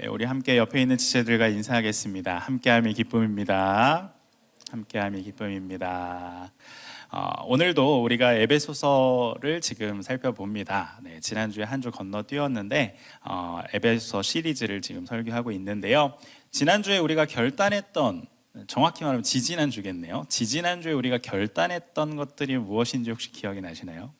네, 우리 함께 옆에 있는 지체들과 인사하겠습니다. 함께함이 기쁨입니다. 함께함이 기쁨입니다. 오늘도 우리가 에베소서를 지금 살펴봅니다. 네, 지난주에 한 주 건너뛰었는데 에베소서 시리즈를 지금 설교하고 있는데요. 지난주에 우리가 결단했던, 정확히 말하면 지지난주겠네요. 지지난주에 우리가 결단했던 것들이 무엇인지 혹시 기억이 나시나요?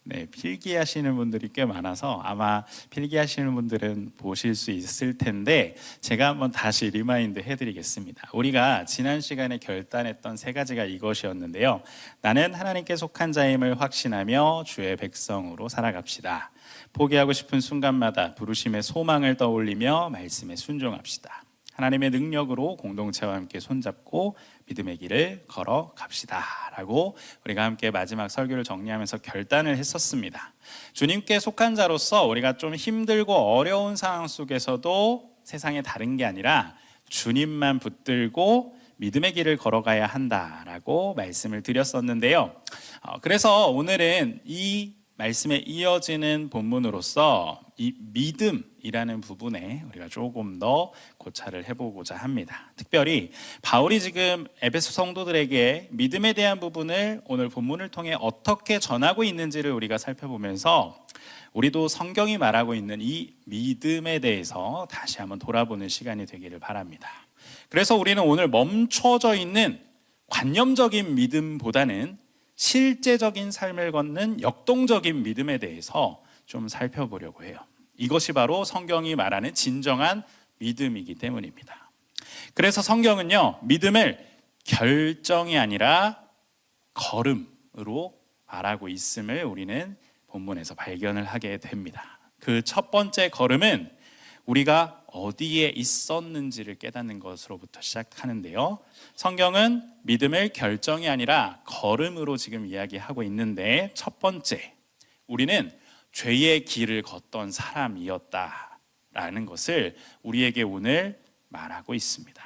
네, 필기하시는 분들이 꽤 많아서 아마 필기하시는 분들은 보실 수 있을 텐데 제가 한번 다시 리마인드 해드리겠습니다. 우리가 지난 시간에 결단했던 세 가지가 이것이었는데요. 나는 하나님께 속한 자임을 확신하며 주의 백성으로 살아갑시다. 포기하고 싶은 순간마다 부르심의 소망을 떠올리며 말씀에 순종합시다. 하나님의 능력으로 공동체와 함께 손잡고 믿음의 길을 걸어갑시다 라고 우리가 함께 마지막 설교를 정리하면서 결단을 했었습니다. 주님께 속한 자로서 우리가 좀 힘들고 어려운 상황 속에서도 세상에 다른 게 아니라 주님만 붙들고 믿음의 길을 걸어가야 한다라고 말씀을 드렸었는데요. 그래서 오늘은 이 말씀에 이어지는 본문으로서 이 믿음이라는 부분에 우리가 조금 더 고찰을 해보고자 합니다. 특별히 바울이 지금 에베소 성도들에게 믿음에 대한 부분을 오늘 본문을 통해 어떻게 전하고 있는지를 우리가 살펴보면서 우리도 성경이 말하고 있는 이 믿음에 대해서 다시 한번 돌아보는 시간이 되기를 바랍니다. 그래서 우리는 오늘 멈춰져 있는 관념적인 믿음보다는 실제적인 삶을 걷는 역동적인 믿음에 대해서 좀 살펴보려고 해요. 이것이 바로 성경이 말하는 진정한 믿음이기 때문입니다. 그래서 성경은요, 믿음을 결정이 아니라 걸음으로 말하고 있음을 우리는 본문에서 발견을 하게 됩니다. 그 첫 번째 걸음은 우리가 어디에 있었는지를 깨닫는 것으로부터 시작하는데요. 성경은 믿음을 결정이 아니라 걸음으로 지금 이야기하고 있는데, 첫 번째, 우리는 죄의 길을 걷던 사람이었다라는 것을 우리에게 오늘 말하고 있습니다.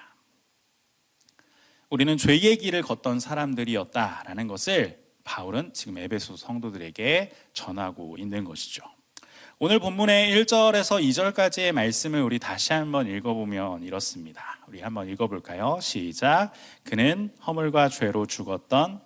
우리는 죄의 길을 걷던 사람들이었다라는 것을 바울은 지금 에베소 성도들에게 전하고 있는 것이죠. 오늘 본문의 1절에서 2절까지의 말씀을 우리 다시 한번 읽어보면 이렇습니다. 우리 한번 읽어볼까요? 시작. 그는 허물과 죄로 죽었던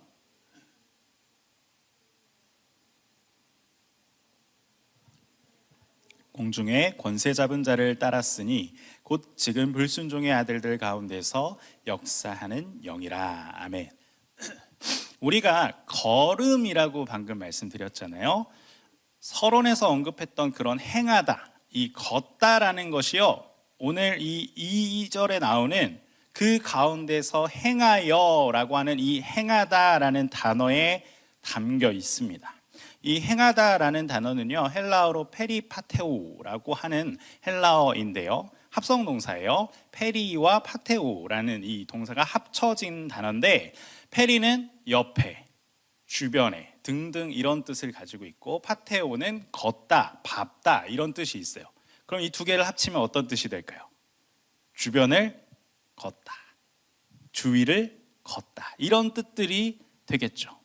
공중에 권세 잡은 자를 따랐으니 곧 지금 불순종의 아들들 가운데서 역사하는 영이라. 아멘. 우리가 걸음이라고 방금 말씀드렸잖아요. 서론에서 언급했던 그런 행하다, 이 걷다라는 것이요, 오늘 이 2절에 나오는 그 가운데서 행하여라고 하는 이 행하다라는 단어에 담겨 있습니다. 이 행하다라는 단어는요, 헬라어로 페리파테오라고 하는 헬라어인데요, 합성동사예요. 페리와 파테오라는 이 동사가 합쳐진 단어인데, 페리는 옆에, 주변에 등등 이런 뜻을 가지고 있고, 파테오는 걷다, 밟다 이런 뜻이 있어요. 그럼 이 두 개를 합치면 어떤 뜻이 될까요? 주변을 걷다, 주위를 걷다 이런 뜻들이 되겠죠.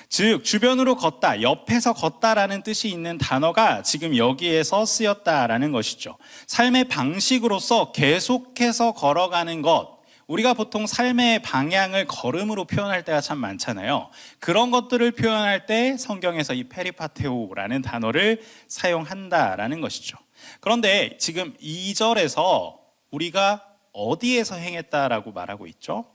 즉 주변으로 걷다, 옆에서 걷다라는 뜻이 있는 단어가 지금 여기에서 쓰였다라는 것이죠. 삶의 방식으로서 계속해서 걸어가는 것, 우리가 보통 삶의 방향을 걸음으로 표현할 때가 참 많잖아요. 그런 것들을 표현할 때 성경에서 이 페리파테오라는 단어를 사용한다라는 것이죠. 그런데 지금 2절에서 우리가 어디에서 행했다라고 말하고 있죠?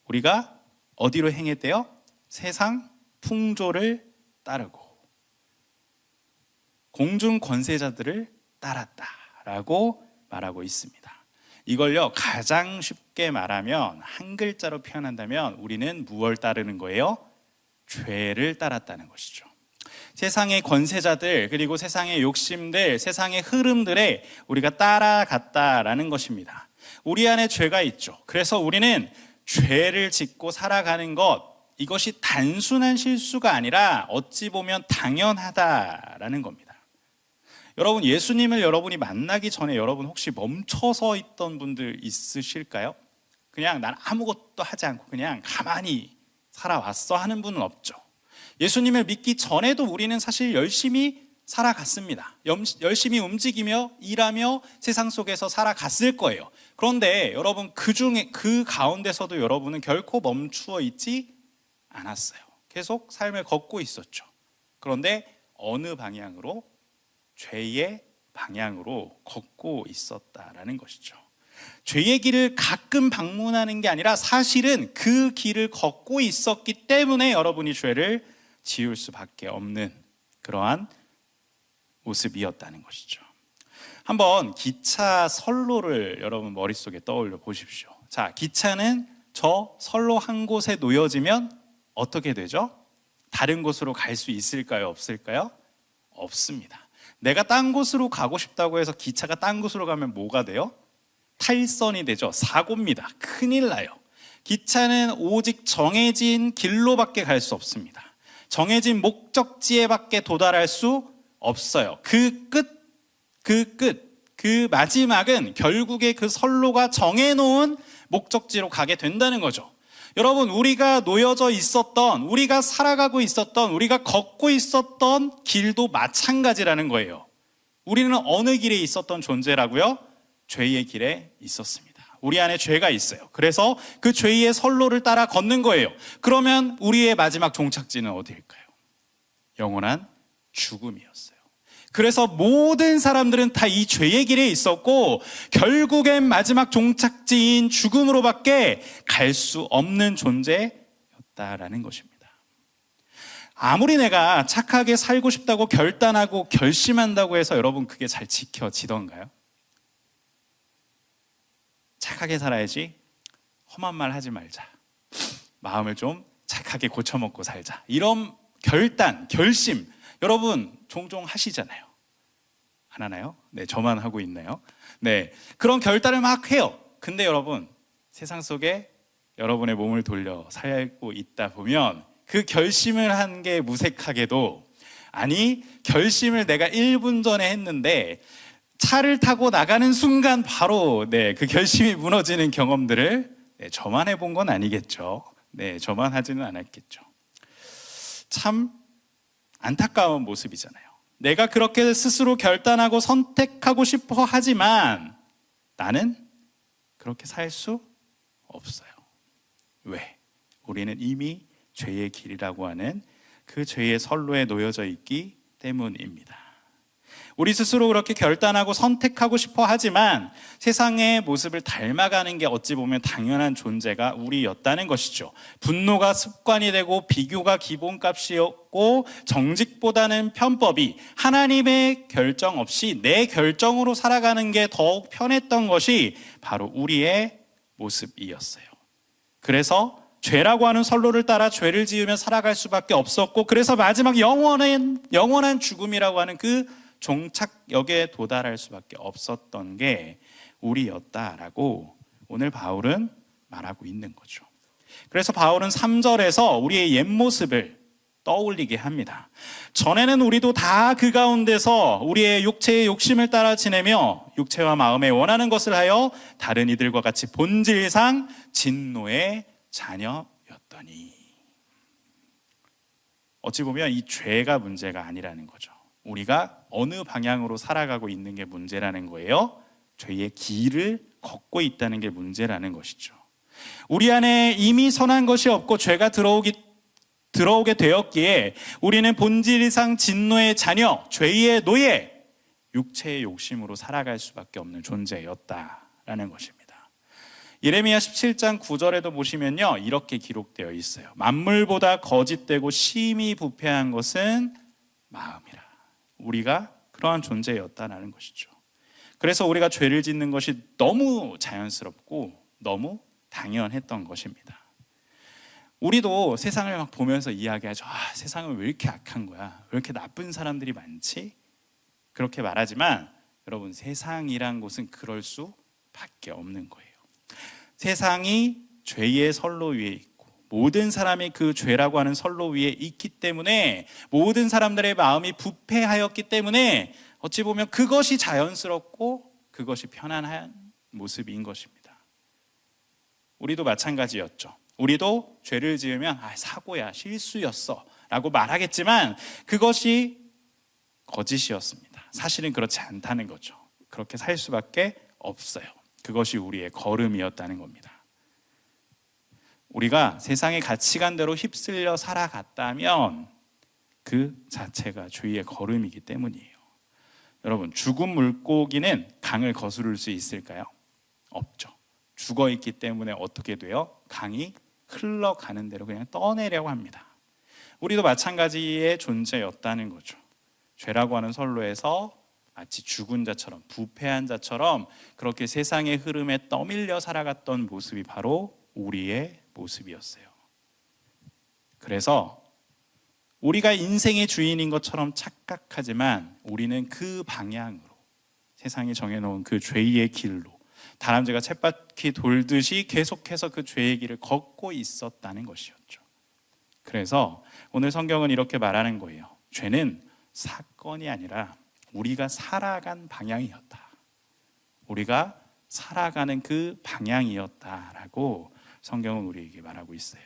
우리가 어디로 행했대요? 세상 풍조를 따르고 공중 권세자들을 따랐다라고 말하고 있습니다. 이걸요, 가장 쉽게 말하면, 한 글자로 표현한다면 우리는 무엇을 따르는 거예요? 죄를 따랐다는 것이죠. 세상의 권세자들, 그리고 세상의 욕심들, 세상의 흐름들에 우리가 따라갔다라는 것입니다. 우리 안에 죄가 있죠. 그래서 우리는 죄를 짓고 살아가는 것, 이것이 단순한 실수가 아니라 어찌 보면 당연하다라는 겁니다. 여러분, 예수님을 여러분이 만나기 전에 여러분 혹시 멈춰서 있던 분들 있으실까요? 그냥 난 아무것도 하지 않고 그냥 가만히 살아왔어 하는 분은 없죠. 예수님을 믿기 전에도 우리는 사실 열심히 살아갔습니다. 열심히 움직이며 일하며 세상 속에서 살아갔을 거예요. 그런데 여러분, 그 가운데서도 여러분은 결코 멈추어 있지 않았어요. 계속 삶을 걷고 있었죠. 그런데 어느 방향으로? 죄의 방향으로 걷고 있었다라는 것이죠. 죄의 길을 가끔 방문하는 게 아니라 사실은 그 길을 걷고 있었기 때문에 여러분이 죄를 지을 수밖에 없는 그러한 모습이었다는 것이죠. 한번 기차 선로를 여러분 머릿속에 떠올려 보십시오. 자, 기차는 저 선로 한 곳에 놓여지면 어떻게 되죠? 다른 곳으로 갈 수 있을까요? 없을까요? 없습니다. 내가 딴 곳으로 가고 싶다고 해서 기차가 딴 곳으로 가면 뭐가 돼요? 탈선이 되죠. 사고입니다. 큰일 나요. 기차는 오직 정해진 길로밖에 갈 수 없습니다. 정해진 목적지에 밖에 도달할 수 없어요. 그 마지막은 결국에 그 선로가 정해놓은 목적지로 가게 된다는 거죠. 여러분, 우리가 놓여져 있었던, 우리가 살아가고 있었던, 우리가 걷고 있었던 길도 마찬가지라는 거예요. 우리는 어느 길에 있었던 존재라고요? 죄의 길에 있었습니다. 우리 안에 죄가 있어요. 그래서 그 죄의 선로를 따라 걷는 거예요. 그러면 우리의 마지막 종착지는 어디일까요? 영원한 죽음이었어요. 그래서 모든 사람들은 다 이 죄의 길에 있었고 결국엔 마지막 종착지인 죽음으로밖에 갈 수 없는 존재였다라는 것입니다. 아무리 내가 착하게 살고 싶다고 결단하고 결심한다고 해서 여러분 그게 잘 지켜지던가요? 착하게 살아야지, 험한 말 하지 말자, 마음을 좀 착하게 고쳐먹고 살자, 이런 결단, 결심 여러분 종종 하시잖아요. 안 하나요? 네, 저만 하고 있나요? 네, 그런 결단을 막 해요. 근데 여러분, 세상 속에 여러분의 몸을 돌려 살고 있다 보면 그 결심을 한 게 무색하게도, 아니 결심을 내가 1분 전에 했는데 차를 타고 나가는 순간 바로 그 결심이 무너지는 경험들을 저만 해본 건 아니겠죠. 네, 저만 하지는 않았겠죠. 참 안타까운 모습이잖아요. 내가 그렇게 스스로 결단하고 선택하고 싶어 하지만 나는 그렇게 살 수 없어요. 왜? 우리는 이미 죄의 길이라고 하는 그 죄의 선로에 놓여져 있기 때문입니다. 우리 스스로 그렇게 결단하고 선택하고 싶어 하지만 세상의 모습을 닮아가는 게 어찌 보면 당연한 존재가 우리였다는 것이죠. 분노가 습관이 되고 비교가 기본값이었고 정직보다는 편법이, 하나님의 결정 없이 내 결정으로 살아가는 게 더욱 편했던 것이 바로 우리의 모습이었어요. 그래서 죄라고 하는 선로를 따라 죄를 지으며 살아갈 수밖에 없었고, 그래서 마지막 영원한 죽음이라고 하는 그 종착역에 도달할 수밖에 없었던 게 우리였다라고 오늘 바울은 말하고 있는 거죠. 그래서 바울은 3절에서 우리의 옛 모습을 떠올리게 합니다. 전에는 우리도 다 그 가운데서 우리의 육체의 욕심을 따라 지내며 육체와 마음에 원하는 것을 하여 다른 이들과 같이 본질상 진노의 자녀였더니, 어찌 보면 이 죄가 문제가 아니라는 거죠. 우리가 어느 방향으로 살아가고 있는 게 문제라는 거예요. 죄의 길을 걷고 있다는 게 문제라는 것이죠. 우리 안에 이미 선한 것이 없고 죄가 들어오게 되었기에 우리는 본질상 진노의 자녀, 죄의 노예, 육체의 욕심으로 살아갈 수밖에 없는 존재였다라는 것입니다. 예레미야 17장 9절에도 보시면요, 이렇게 기록되어 있어요. 만물보다 거짓되고 심히 부패한 것은 마음이라. 우리가 그러한 존재였다라는 것이죠. 그래서 우리가 죄를 짓는 것이 너무 자연스럽고 너무 당연했던 것입니다. 우리도 세상을 막 보면서 이야기하죠. 세상은 왜 이렇게 악한 거야? 왜 이렇게 나쁜 사람들이 많지? 그렇게 말하지만 여러분, 세상이란 곳은 그럴 수밖에 없는 거예요. 세상이 죄의 선로 위에 있고 모든 사람이 그 죄라고 하는 선로 위에 있기 때문에, 모든 사람들의 마음이 부패하였기 때문에 어찌 보면 그것이 자연스럽고 그것이 편안한 모습인 것입니다. 우리도 마찬가지였죠. 우리도 죄를 지으면 사고야, 실수였어 라고 말하겠지만 그것이 거짓이었습니다. 사실은 그렇지 않다는 거죠. 그렇게 살 수밖에 없어요. 그것이 우리의 걸음이었다는 겁니다. 우리가 세상의 가치관대로 휩쓸려 살아갔다면 그 자체가 죄의 걸음이기 때문이에요. 여러분, 죽은 물고기는 강을 거스를 수 있을까요? 없죠. 죽어 있기 때문에 어떻게 돼요? 강이 흘러가는 대로 그냥 떠내려고 합니다. 우리도 마찬가지의 존재였다는 거죠. 죄라고 하는 선로에서 마치 죽은 자처럼, 부패한 자처럼 그렇게 세상의 흐름에 떠밀려 살아갔던 모습이 바로 우리의 모습이었어요. 그래서 우리가 인생의 주인인 것처럼 착각하지만 우리는 그 방향으로, 세상이 정해놓은 그 죄의 길로 다람쥐가 쳇바퀴 돌듯이 계속해서 그 죄의 길을 걷고 있었다는 것이었죠. 그래서 오늘 성경은 이렇게 말하는 거예요. 죄는 사건이 아니라 우리가 살아간 방향이었다. 우리가 살아가는 그 방향이었다라고 성경은 우리에게 말하고 있어요.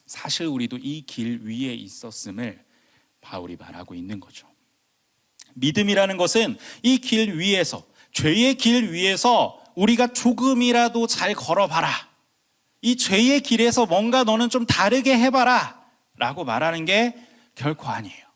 사실 우리도 이 길 위에 있었음을 바울이 말하고 있는 거죠. 믿음이라는 것은 이 길 위에서, 죄의 길 위에서 우리가 조금이라도 잘 걸어봐라, 이 죄의 길에서 뭔가 너는 좀 다르게 해봐라 라고 말하는 게 결코 아니에요.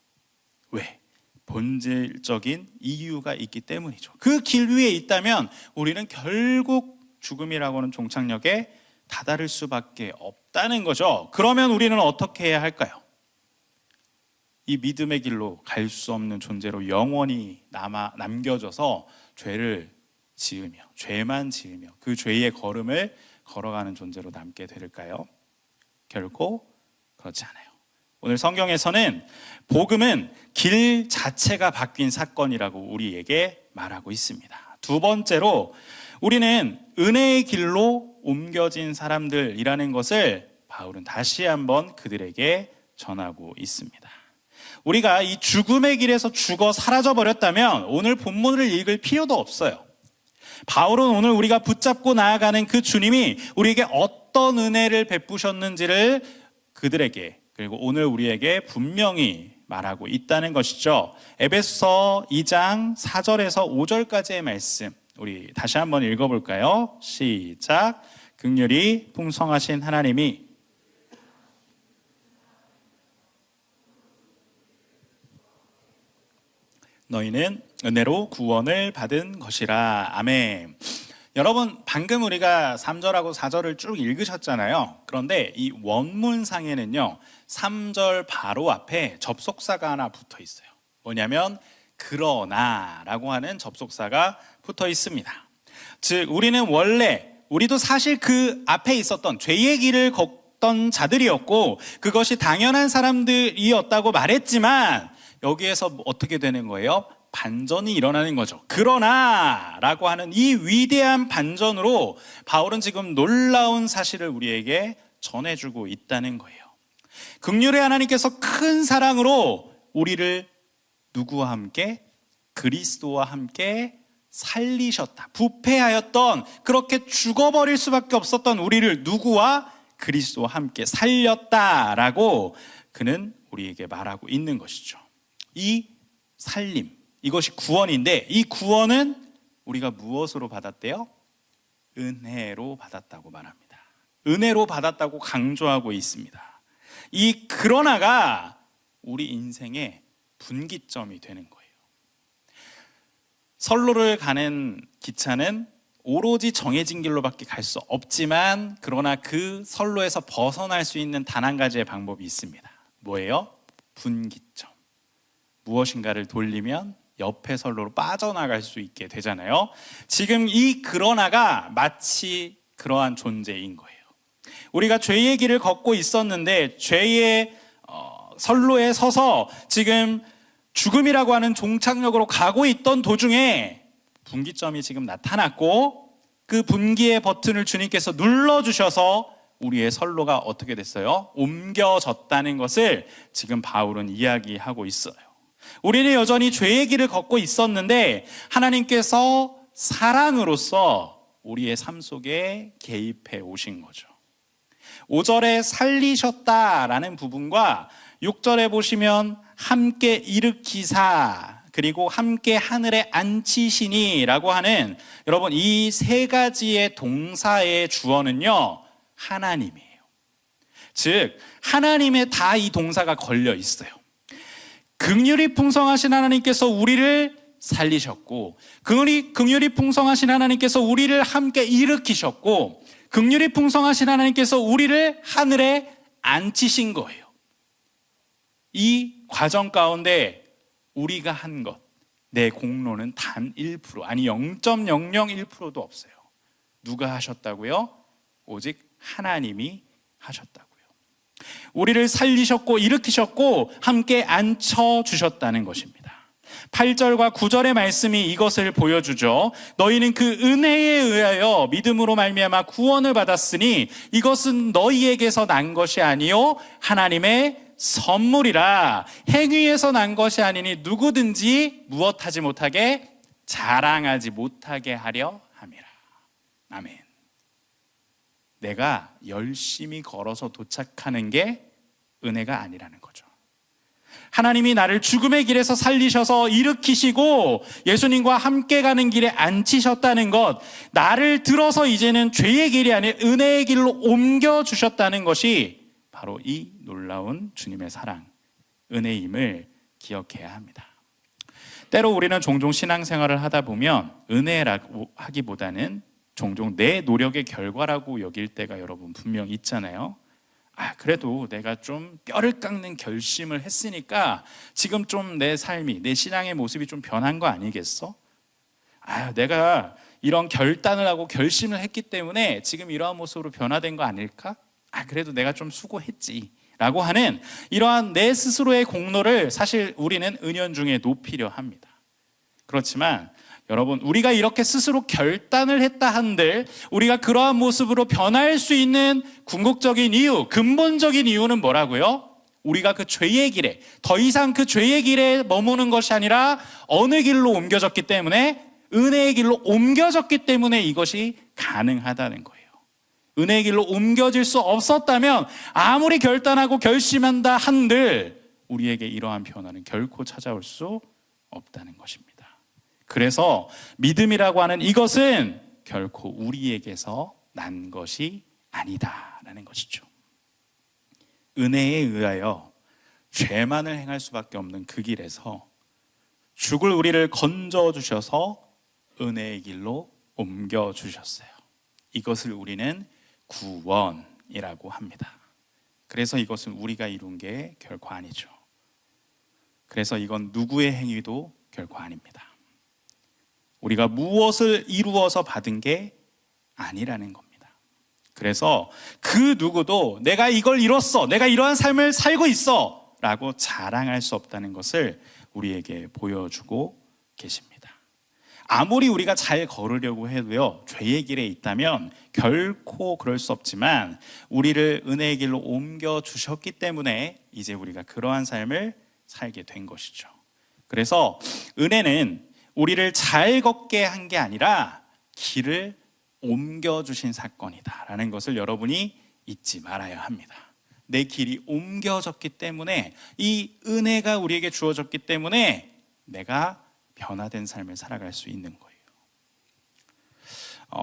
왜? 본질적인 이유가 있기 때문이죠. 그 길 위에 있다면 우리는 결국 죽음이라고 하는 종착역에 다다를 수밖에 없다는 거죠. 그러면 우리는 어떻게 해야 할까요? 이 믿음의 길로 갈 수 없는 존재로 영원히 남겨져서 죄를 지으며, 죄만 지으며 그 죄의 걸음을 걸어가는 존재로 남게 될까요? 결코 그렇지 않아요. 오늘 성경에서는 복음은 길 자체가 바뀐 사건이라고 우리에게 말하고 있습니다. 두 번째로 우리는 은혜의 길로 옮겨진 사람들이라는 것을 바울은 다시 한번 그들에게 전하고 있습니다. 우리가 이 죽음의 길에서 죽어 사라져 버렸다면 오늘 본문을 읽을 필요도 없어요. 바울은 오늘 우리가 붙잡고 나아가는 그 주님이 우리에게 어떤 은혜를 베푸셨는지를 그들에게, 그리고 오늘 우리에게 분명히 말하고 있다는 것이죠. 에베소서 2장 4절에서 5절까지의 말씀 우리 다시 한번 읽어볼까요? 시작. 긍휼이 풍성하신 하나님이 너희는 은혜로 구원을 받은 것이라. 아멘. 여러분, 방금 우리가 3절하고 4절을 쭉 읽으셨잖아요. 그런데 이 원문상에는요 3절 바로 앞에 접속사가 하나 붙어 있어요. 뭐냐면 그러나라고 하는 접속사가 붙어 있습니다. 즉 우리는 원래, 우리도 사실 그 앞에 있었던 죄의 길을 걷던 자들이었고 그것이 당연한 사람들이었다고 말했지만 여기에서 어떻게 되는 거예요? 반전이 일어나는 거죠. 그러나 라고 하는 이 위대한 반전으로 바울은 지금 놀라운 사실을 우리에게 전해주고 있다는 거예요. 긍휼의 하나님께서 큰 사랑으로 우리를 누구와 함께? 그리스도와 함께 살리셨다. 부패하였던, 그렇게 죽어버릴 수밖에 없었던 우리를 누구와? 그리스도와 함께 살렸다라고 그는 우리에게 말하고 있는 것이죠. 이 살림, 이것이 구원인데 이 구원은 우리가 무엇으로 받았대요? 은혜로 받았다고 말합니다. 은혜로 받았다고 강조하고 있습니다. 이 그러나가 우리 인생의 분기점이 되는 거예요. 선로를 가는 기차는 오로지 정해진 길로밖에 갈 수 없지만 그러나 그 선로에서 벗어날 수 있는 단 한 가지의 방법이 있습니다. 뭐예요? 분기점. 무엇인가를 돌리면 옆에 선로로 빠져나갈 수 있게 되잖아요. 지금 이 그러나가 마치 그러한 존재인 거예요. 우리가 죄의 길을 걷고 있었는데 죄의 선로에 서서 지금 죽음이라고 하는 종착역으로 가고 있던 도중에 분기점이 지금 나타났고 그 분기의 버튼을 주님께서 눌러주셔서 우리의 선로가 어떻게 됐어요? 옮겨졌다는 것을 지금 바울은 이야기하고 있어요. 우리는 여전히 죄의 길을 걷고 있었는데 하나님께서 사랑으로서 우리의 삶 속에 개입해 오신 거죠. 5절에 살리셨다라는 부분과 6절에 보시면 함께 일으키사, 그리고 함께 하늘에 앉히시니 라고 하는, 여러분 이 세 가지의 동사의 주어는요 하나님이에요. 즉 하나님의 다 이 동사가 걸려 있어요. 긍휼이 풍성하신 하나님께서 우리를 살리셨고, 긍휼이 풍성하신 하나님께서 우리를 함께 일으키셨고, 긍휼이 풍성하신 하나님께서 우리를 하늘에 앉히신 거예요. 이 과정 가운데 우리가 한 것, 내 공로는 단 1%, 아니 0.001%도 없어요. 누가 하셨다고요? 오직 하나님이 하셨다고요. 우리를 살리셨고 일으키셨고 함께 앉혀주셨다는 것입니다. 8절과 9절의 말씀이 이것을 보여주죠. 너희는 그 은혜에 의하여 믿음으로 말미암아 구원을 받았으니 이것은 너희에게서 난 것이 아니요 하나님의 선물이라. 행위에서 난 것이 아니니 누구든지 무엇하지 못하게 자랑하지 못하게 하려 함이라. 아멘. 내가 열심히 걸어서 도착하는 게 은혜가 아니라는 거죠. 하나님이 나를 죽음의 길에서 살리셔서 일으키시고 예수님과 함께 가는 길에 앉히셨다는 것, 나를 들어서 이제는 죄의 길이 아닌 은혜의 길로 옮겨주셨다는 것이 바로 이 놀라운 주님의 사랑, 은혜임을 기억해야 합니다. 때로 우리는 종종 신앙생활을 하다 보면 은혜라고 하기보다는 종종 내 노력의 결과라고 여길 때가 여러분 분명 있잖아요. 그래도 내가 좀 뼈를 깎는 결심을 했으니까 지금 좀 내 삶이, 내 신앙의 모습이 좀 변한 거 아니겠어? 내가 이런 결단을 하고 결심을 했기 때문에 지금 이러한 모습으로 변화된 거 아닐까? 그래도 내가 좀 수고했지 라고 하는 이러한 내 스스로의 공로를 사실 우리는 은연중에 높이려 합니다. 그렇지만 여러분, 우리가 이렇게 스스로 결단을 했다 한들 우리가 그러한 모습으로 변할 수 있는 궁극적인 이유, 근본적인 이유는 뭐라고요? 우리가 그 죄의 길에, 더 이상 그 죄의 길에 머무는 것이 아니라 어느 길로 옮겨졌기 때문에, 은혜의 길로 옮겨졌기 때문에 이것이 가능하다는 거예요. 은혜의 길로 옮겨질 수 없었다면 아무리 결단하고 결심한다 한들 우리에게 이러한 변화는 결코 찾아올 수 없다는 것입니다. 그래서 믿음이라고 하는 이것은 결코 우리에게서 난 것이 아니다라는 것이죠. 은혜에 의하여 죄만을 행할 수밖에 없는 그 길에서 죽을 우리를 건져주셔서 은혜의 길로 옮겨주셨어요. 이것을 우리는 구원이라고 합니다. 그래서 이것은 우리가 이룬 게 결코 아니죠. 그래서 이건 누구의 행위도 결코 아닙니다. 우리가 무엇을 이루어서 받은 게 아니라는 겁니다. 그래서 그 누구도 내가 이걸 이뤘어, 내가 이러한 삶을 살고 있어 라고 자랑할 수 없다는 것을 우리에게 보여주고 계십니다. 아무리 우리가 잘 걸으려고 해도요, 죄의 길에 있다면 결코 그럴 수 없지만 우리를 은혜의 길로 옮겨주셨기 때문에 이제 우리가 그러한 삶을 살게 된 것이죠. 그래서 은혜는 우리를 잘 걷게 한 게 아니라 길을 옮겨주신 사건이다라는 것을 여러분이 잊지 말아야 합니다. 내 길이 옮겨졌기 때문에, 이 은혜가 우리에게 주어졌기 때문에 내가 변화된 삶을 살아갈 수 있는 거예요.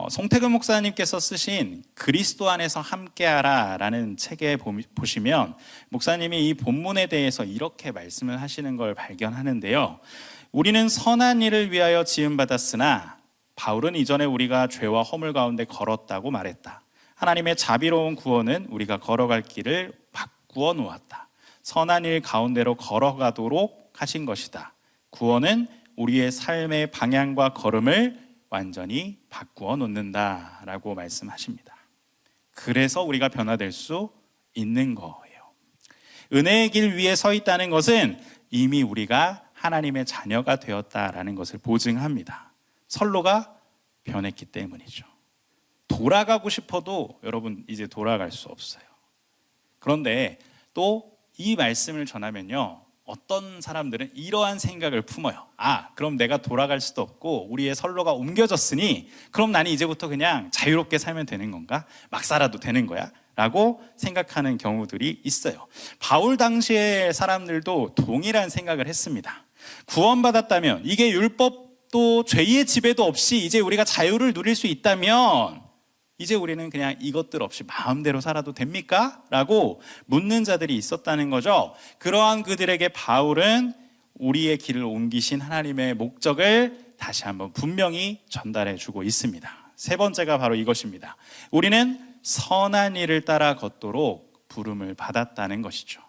송태근 목사님께서 쓰신 그리스도 안에서 함께하라 라는 책에 보시면 목사님이 이 본문에 대해서 이렇게 말씀을 하시는 걸 발견하는데요. 우리는 선한 일을 위하여 지음받았으나 바울은 이전에 우리가 죄와 허물 가운데 걸었다고 말했다. 하나님의 자비로운 구원은 우리가 걸어갈 길을 바꾸어 놓았다. 선한 일 가운데로 걸어가도록 하신 것이다. 구원은 우리의 삶의 방향과 걸음을 완전히 바꾸어 놓는다 라고 말씀하십니다. 그래서 우리가 변화될 수 있는 거예요. 은혜의 길 위에 서 있다는 것은 이미 우리가 하나님의 자녀가 되었다라는 것을 보증합니다. 선로가 변했기 때문이죠. 돌아가고 싶어도 여러분 이제 돌아갈 수 없어요. 그런데 또 이 말씀을 전하면요, 어떤 사람들은 이러한 생각을 품어요. 그럼 내가 돌아갈 수도 없고 우리의 선로가 옮겨졌으니 그럼 나는 이제부터 그냥 자유롭게 살면 되는 건가? 막 살아도 되는 거야? 라고 생각하는 경우들이 있어요. 바울 당시의 사람들도 동일한 생각을 했습니다. 구원받았다면, 이게 율법도 죄의 지배도 없이 이제 우리가 자유를 누릴 수 있다면 이제 우리는 그냥 이것들 없이 마음대로 살아도 됩니까? 라고 묻는 자들이 있었다는 거죠. 그러한 그들에게 바울은 우리의 길을 옮기신 하나님의 목적을 다시 한번 분명히 전달해 주고 있습니다. 세 번째가 바로 이것입니다. 우리는 선한 일을 따라 걷도록 부름을 받았다는 것이죠.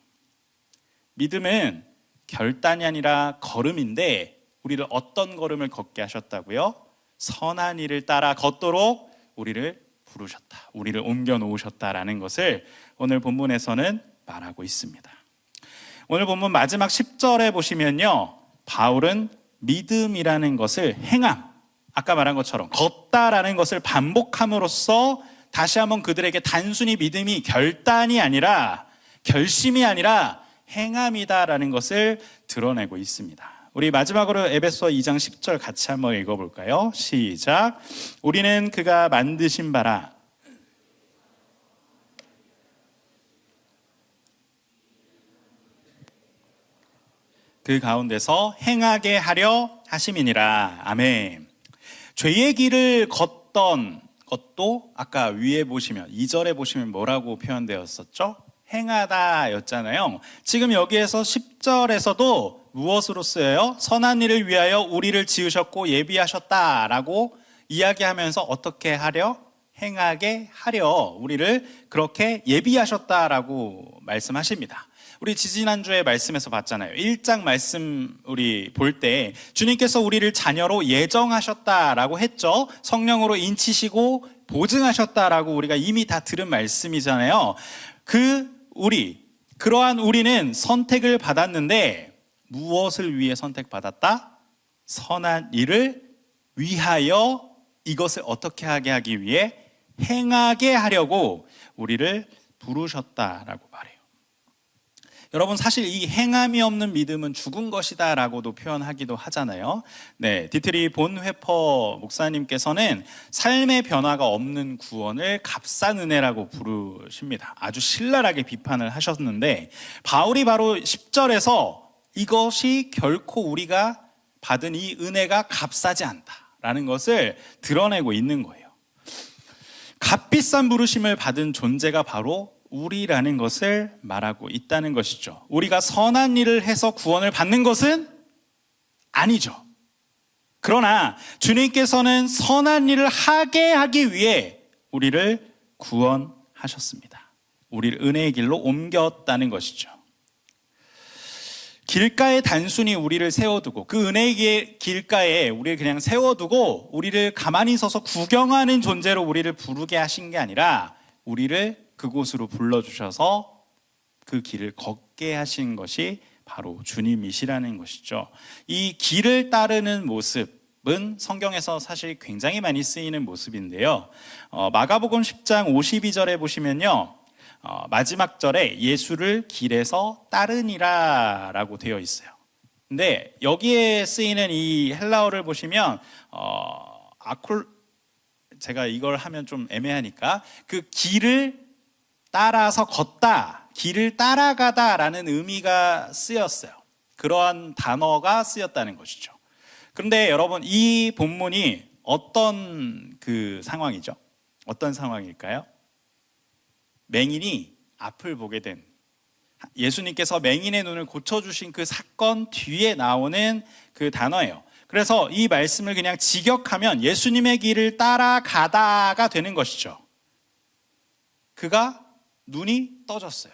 믿음은 결단이 아니라 걸음인데 우리를 어떤 걸음을 걷게 하셨다고요? 선한 일을 따라 걷도록 우리를 부르셨다, 우리를 옮겨 놓으셨다라는 것을 오늘 본문에서는 말하고 있습니다. 오늘 본문 마지막 10절에 보시면요, 바울은 믿음이라는 것을 행함, 아까 말한 것처럼 걷다라는 것을 반복함으로써 다시 한번 그들에게 단순히 믿음이 결단이 아니라, 결심이 아니라 행함이다라는 것을 드러내고 있습니다. 우리 마지막으로 에베소 2장 10절 같이 한번 읽어볼까요? 시작. 우리는 그가 만드신 바라 그 가운데서 행하게 하려 하심이니라. 아멘. 죄의 길을 걷던 것도 아까 위에 보시면 2절에 보시면 뭐라고 표현되었었죠? 행하다 였잖아요. 지금 여기에서 10절에서도 무엇으로 쓰여요? 선한 일을 위하여 우리를 지으셨고 예비하셨다라고 이야기하면서 어떻게 하려? 행하게 하려 우리를 그렇게 예비하셨다라고 말씀하십니다. 우리 지지난주에 말씀에서 봤잖아요. 1장 말씀 우리 볼 때 주님께서 우리를 자녀로 예정하셨다라고 했죠. 성령으로 인치시고 보증하셨다라고 우리가 이미 다 들은 말씀이잖아요. 그러한 우리는 선택을 받았는데 무엇을 위해 선택받았다? 선한 일을 위하여, 이것을 어떻게 하게 하기 위해? 행하게 하려고 우리를 부르셨다라고 말해요. 여러분, 사실 이 행함이 없는 믿음은 죽은 것이다 라고도 표현하기도 하잖아요. 네, 디트리 본회퍼 목사님께서는 삶의 변화가 없는 구원을 값싼 은혜라고 부르십니다. 아주 신랄하게 비판을 하셨는데, 바울이 바로 10절에서 이것이 결코 우리가 받은 이 은혜가 값싸지 않다라는 것을 드러내고 있는 거예요. 값비싼 부르심을 받은 존재가 바로 우리라는 것을 말하고 있다는 것이죠. 우리가 선한 일을 해서 구원을 받는 것은 아니죠. 그러나 주님께서는 선한 일을 하게 하기 위해 우리를 구원하셨습니다. 우리를 은혜의 길로 옮겼다는 것이죠. 길가에 단순히 우리를 세워두고, 그 은혜의 길가에 우리를 그냥 세워두고 우리를 가만히 서서 구경하는 존재로 우리를 부르게 하신 게 아니라 우리를 그곳으로 불러주셔서 그 길을 걷게 하신 것이 바로 주님이시라는 것이죠. 이 길을 따르는 모습은 성경에서 사실 굉장히 많이 쓰이는 모습인데요. 마가복음 10장 52절에 보시면요, 마지막 절에 예수를 길에서 따르니라 라고 되어 있어요. 근데 여기에 쓰이는 이 헬라어를 보시면 제가 이걸 하면 좀 애매하니까 그 길을 따라서 걷다, 길을 따라가다 라는 의미가 쓰였어요. 그러한 단어가 쓰였다는 것이죠. 그런데 여러분, 이 본문이 어떤 그 상황이죠? 어떤 상황일까요? 맹인이 앞을 보게 된, 예수님께서 맹인의 눈을 고쳐주신 그 사건 뒤에 나오는 그 단어예요. 그래서 이 말씀을 그냥 직역하면 예수님의 길을 따라가다가 되는 것이죠. 그가 눈이 떠졌어요.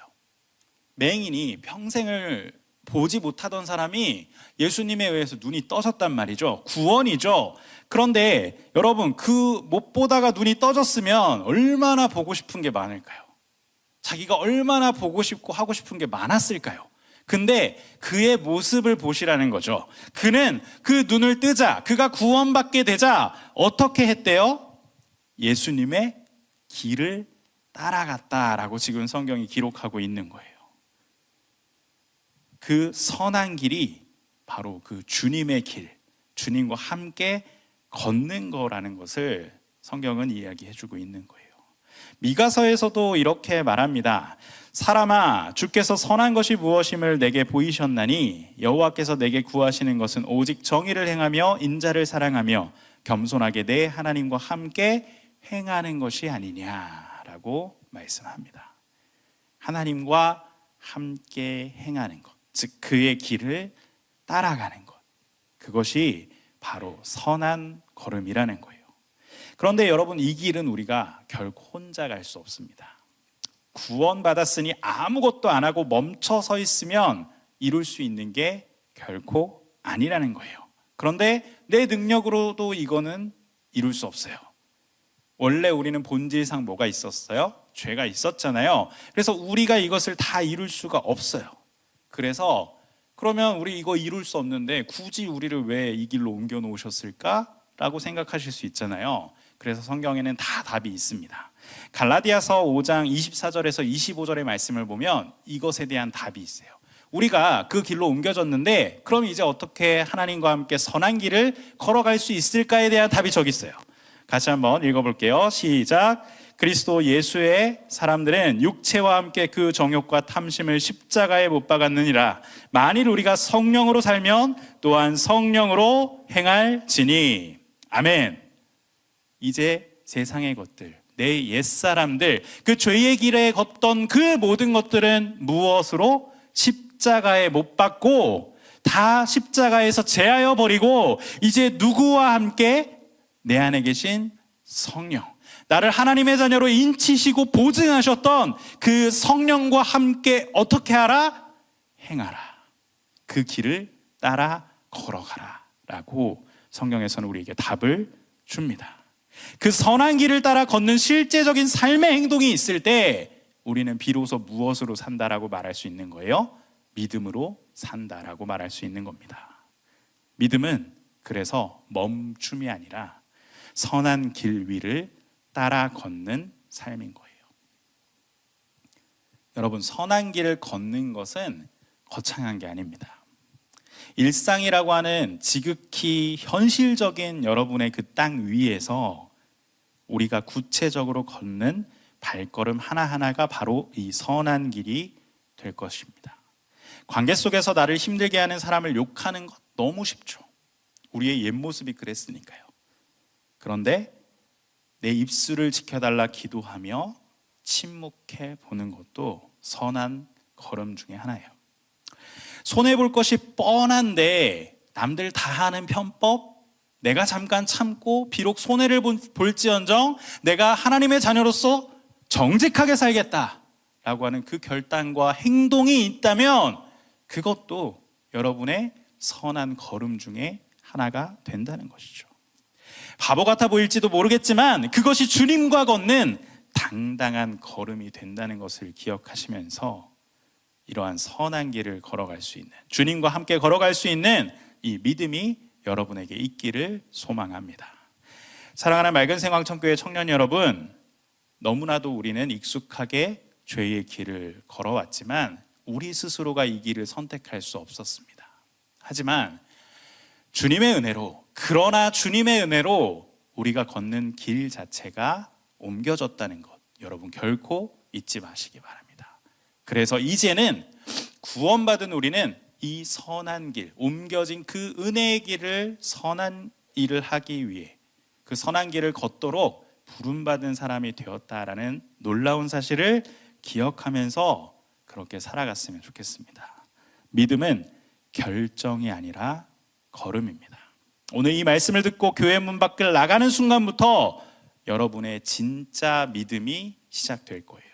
맹인이 평생을 보지 못하던 사람이 예수님에 의해서 눈이 떠졌단 말이죠. 구원이죠. 그런데 여러분, 그 못 보다가 눈이 떠졌으면 얼마나 보고 싶은 게 많을까요? 자기가 얼마나 보고 싶고 하고 싶은 게 많았을까요? 근데 그의 모습을 보시라는 거죠. 그는 그 눈을 뜨자, 그가 구원받게 되자 어떻게 했대요? 예수님의 길을 따라갔다라고 지금 성경이 기록하고 있는 거예요. 그 선한 길이 바로 그 주님의 길, 주님과 함께 걷는 거라는 것을 성경은 이야기해주고 있는 거예요. 미가서에서도 이렇게 말합니다. 사람아, 주께서 선한 것이 무엇임을 내게 보이셨나니 여호와께서 내게 구하시는 것은 오직 정의를 행하며 인자를 사랑하며 겸손하게 내 하나님과 함께 행하는 것이 아니냐라고 말씀합니다. 하나님과 함께 행하는 것, 즉 그의 길을 따라가는 것, 그것이 바로 선한 걸음이라는 거예요. 그런데 여러분, 이 길은 우리가 결코 혼자 갈 수 없습니다. 구원받았으니 아무것도 안 하고 멈춰 서 있으면 이룰 수 있는 게 결코 아니라는 거예요. 그런데 내 능력으로도 이거는 이룰 수 없어요. 원래 우리는 본질상 뭐가 있었어요? 죄가 있었잖아요. 그래서 우리가 이것을 다 이룰 수가 없어요. 그래서 그러면 우리 이거 이룰 수 없는데 굳이 우리를 왜 이 길로 옮겨 놓으셨을까? 라고 생각하실 수 있잖아요. 그래서 성경에는 다 답이 있습니다. 갈라디아서 5장 24절에서 25절의 말씀을 보면 이것에 대한 답이 있어요. 우리가 그 길로 옮겨졌는데 그럼 이제 어떻게 하나님과 함께 선한 길을 걸어갈 수 있을까에 대한 답이 저기 있어요. 같이 한번 읽어볼게요. 시작. 그리스도 예수의 사람들은 육체와 함께 그 정욕과 탐심을 십자가에 못 박았느니라. 만일 우리가 성령으로 살면 또한 성령으로 행할지니. 아멘. 이제 세상의 것들, 내 옛사람들, 그 죄의 길에 걷던 그 모든 것들은 무엇으로? 십자가에 못 박고 다 십자가에서 제하여 버리고 이제 누구와 함께? 내 안에 계신 성령, 나를 하나님의 자녀로 인치시고 보증하셨던 그 성령과 함께 어떻게 하라? 행하라. 그 길을 따라 걸어가라 라고 성경에서는 우리에게 답을 줍니다. 그 선한 길을 따라 걷는 실제적인 삶의 행동이 있을 때 우리는 비로소 무엇으로 산다라고 말할 수 있는 거예요? 믿음으로 산다라고 말할 수 있는 겁니다. 믿음은 그래서 멈춤이 아니라 선한 길 위를 따라 걷는 삶인 거예요. 여러분, 선한 길을 걷는 것은 거창한 게 아닙니다. 일상이라고 하는 지극히 현실적인 여러분의 그 땅 위에서 우리가 구체적으로 걷는 발걸음 하나하나가 바로 이 선한 길이 될 것입니다. 관계 속에서 나를 힘들게 하는 사람을 욕하는 것 너무 쉽죠. 우리의 옛 모습이 그랬으니까요. 그런데 내 입술을 지켜달라 기도하며 침묵해 보는 것도 선한 걸음 중에 하나예요. 손해볼 것이 뻔한데 남들 다 하는 편법, 내가 잠깐 참고 비록 손해를 볼지언정 내가 하나님의 자녀로서 정직하게 살겠다라고 하는 그 결단과 행동이 있다면 그것도 여러분의 선한 걸음 중에 하나가 된다는 것이죠. 바보 같아 보일지도 모르겠지만 그것이 주님과 걷는 당당한 걸음이 된다는 것을 기억하시면서 이러한 선한 길을 걸어갈 수 있는, 주님과 함께 걸어갈 수 있는 이 믿음이 여러분에게 있기를 소망합니다. 사랑하는 맑은 생광천교회 청년 여러분, 너무나도 우리는 익숙하게 죄의 길을 걸어왔지만 우리 스스로가 이 길을 선택할 수 없었습니다. 하지만 주님의 은혜로, 그러나 주님의 은혜로 우리가 걷는 길 자체가 옮겨졌다는 것, 여러분 결코 잊지 마시기 바랍니다. 그래서 이제는 구원받은 우리는 이 선한 길, 옮겨진 그 은혜의 길을 선한 일을 하기 위해 그 선한 길을 걷도록 부름받은 사람이 되었다라는 놀라운 사실을 기억하면서 그렇게 살아갔으면 좋겠습니다. 믿음은 결정이 아니라 걸음입니다. 오늘 이 말씀을 듣고 교회 문 밖을 나가는 순간부터 여러분의 진짜 믿음이 시작될 거예요.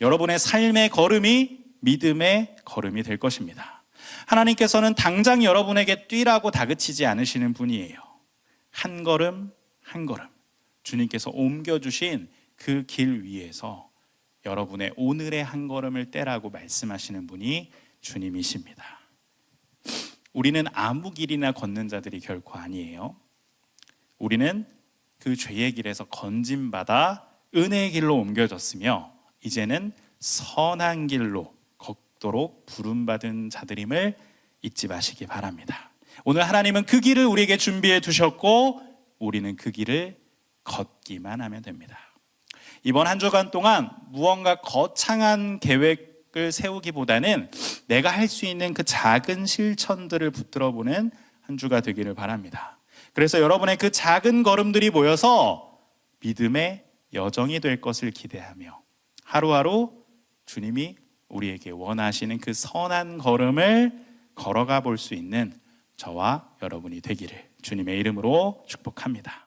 여러분의 삶의 걸음이 믿음의 걸음이 될 것입니다. 하나님께서는 당장 여러분에게 뛰라고 다그치지 않으시는 분이에요. 한 걸음 한 걸음 주님께서 옮겨주신 그 길 위에서 여러분의 오늘의 한 걸음을 떼라고 말씀하시는 분이 주님이십니다. 우리는 아무 길이나 걷는 자들이 결코 아니에요. 우리는 그 죄의 길에서 건짐받아 은혜의 길로 옮겨졌으며 이제는 선한 길로 걷도록 부름받은 자들임을 잊지 마시기 바랍니다. 오늘 하나님은 그 길을 우리에게 준비해 두셨고 우리는 그 길을 걷기만 하면 됩니다. 이번 한 주간 동안 무언가 거창한 계획을 세우기보다는 내가 할 수 있는 그 작은 실천들을 붙들어 보는 한 주가 되기를 바랍니다. 그래서 여러분의 그 작은 걸음들이 모여서 믿음의 여정이 될 것을 기대하며 하루하루 주님이 우리에게 원하시는 그 선한 걸음을 걸어가 볼 수 있는 저와 여러분이 되기를 주님의 이름으로 축복합니다.